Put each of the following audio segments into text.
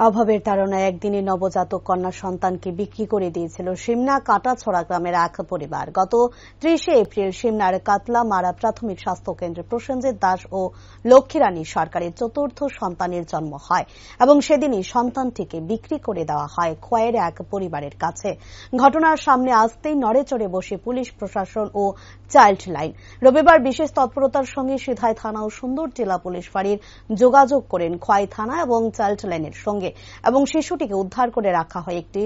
অভাবের তাড়নায় একদিনে নবজাতক কন্যা সন্তানকে বিক্রি করে দিয়েছিল সিমনা কাটাছড়া গ্রামের এক পরিবার। গত ৩০ এপ্রিল সিমনার কাতলামারা প্রাথমিক স্বাস্থ্য কেন্দ্রে প্রসেনজিৎ দাস ও লক্ষ্মীরানী সরকারের চতুর্থ সন্তানের জন্ম হয় এবং সেদিনই সন্তানটিকে বিক্রি করে দেওয়া হয় খোয়াইয়ের এক পরিবারের কাছে। ঘটনার সামনে আসতেই নড়েচড়ে বসে পুলিশ প্রশাসন ও চাইল্ড লাইন। রবিবার বিশেষ তৎপরতার সঙ্গে সিধাই থানা ও সুন্দর জেলা পুলিশ ফাঁড়ির যোগাযোগ করেন খোয়াই থানা এবং চাইল্ড লাইনের সঙ্গে এবং শিশুটিকে উদ্ধার করে রাখা হয় একটি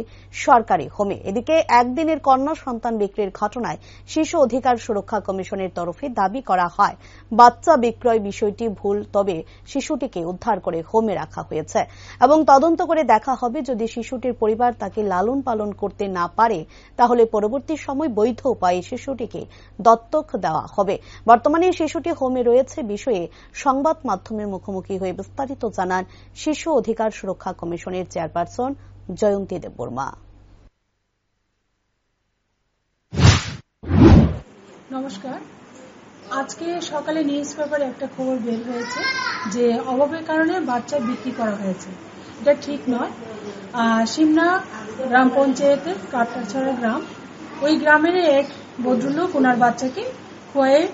সরকারি হোমে। এদিকে একদিনের কন্যা সন্তান বিক্রির ঘটনায় শিশু অধিকার সুরক্ষা কমিশনের তরফে দাবি করা হয় বাচ্চা বিক্রয় বিষয়টি ভুল, তবে শিশুটিকে উদ্ধার করে হোমে রাখা হয়েছে এবং তদন্ত করে দেখা হবে যদি শিশুটির পরিবার তাকে লালন পালন করতে না পারে তাহলে পরবর্তী সময় বৈধ উপায়ে শিশুটিকে দত্তক দেওয়া হবে। বর্তমানে শিশুটি হোমে রয়েছে বিষয়ে সংবাদ মাধ্যমের মুখোমুখি হয়ে বিস্তারিত জানান শিশু অধিকার সুরক্ষা কমিশনের চেয়ারপারসন জয়ন্তী দেববর্মা। নমস্কার। আজকে সকালে নিউজ পেপারে একটা খবর বের হয়েছে যে অভাবের কারণে বাচ্চা বিক্রি করা হয়েছে। এটা ঠিক নয়। সিমনা গ্রাম পঞ্চায়েতের কাটাছড়া গ্রাম, ওই গ্রামের এক ভদ্রলোক ওনার বাচ্চাকে খোয়াইয়ে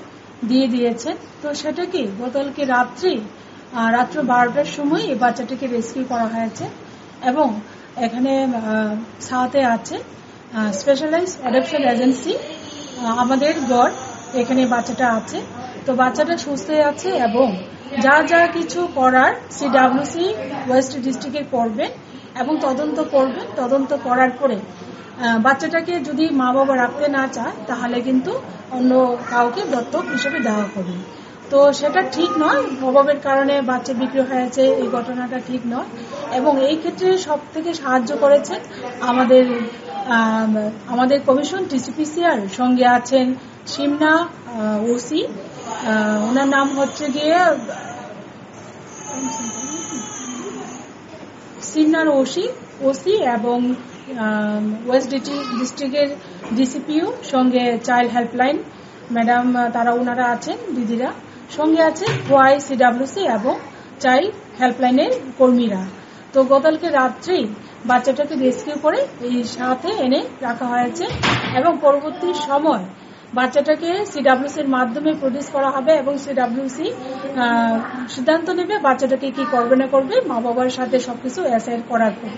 দিয়ে দিয়েছেন। তো সেটা কি গতকালকে রাত্র 12টার সময় এই বাচ্চাটাকে রেস্কিউ করা হয়েছে এবং এখানে সাথে আছে স্পেশালাইজড অ্যাডপশন এজেন্সি আমাদের গড়, এখানে বাচ্চাটা আছে। তো বাচ্চাটা সুস্থ আছে এবং যা যা কিছু করার সিডব্লিউসি ওয়েস্ট ডিস্ট্রিক্টের করবেন এবং তদন্ত করবেন। তদন্ত করার পরে বাচ্চাটাকে যদি মা বাবা রাখতে না চায় তাহলে কিন্তু অন্য কাউকে দত্তক হিসেবে দেওয়া হবে। তো সেটা ঠিক নয়। অভাবের কারণে বাচ্চা বিক্রি হয়েছে, এই ঘটনাটা ঠিক নয় এবং এই ক্ষেত্রে সব থেকে সাহায্য করেছেন আমাদের কমিশন টিসিপিসিআর। সঙ্গে আছেন সিমনা ওসি, ওনার নাম হচ্ছে গিয়ে সিমনার ওসি এবং ওয়েস্ট ডিস্ট্রিক্টের ডিসিপিও, সঙ্গে চাইল্ড হেল্পলাইন ম্যাডাম, ওনারা আছেন দিদিরা, সঙ্গে আছে খোয়াই সিডব্লিউসি এবং চাইল্ড হেল্পলাইনের কর্মীরা। তো গতকালকে রাত্রেই বাচ্চাটাকে রেস্কিউ করে এই সাথে এনে রাখা হয়েছে এবং পরবর্তী সময় বাচ্চাটাকে সিডব্লিউসির মাধ্যমে প্রডিউস করা হবে এবং সিডব্লিউসি সিদ্ধান্ত নেবে বাচ্চাটাকে কি করবে না করবে, মা বাবার সাথে সবকিছু অ্যাসাইন করার পর।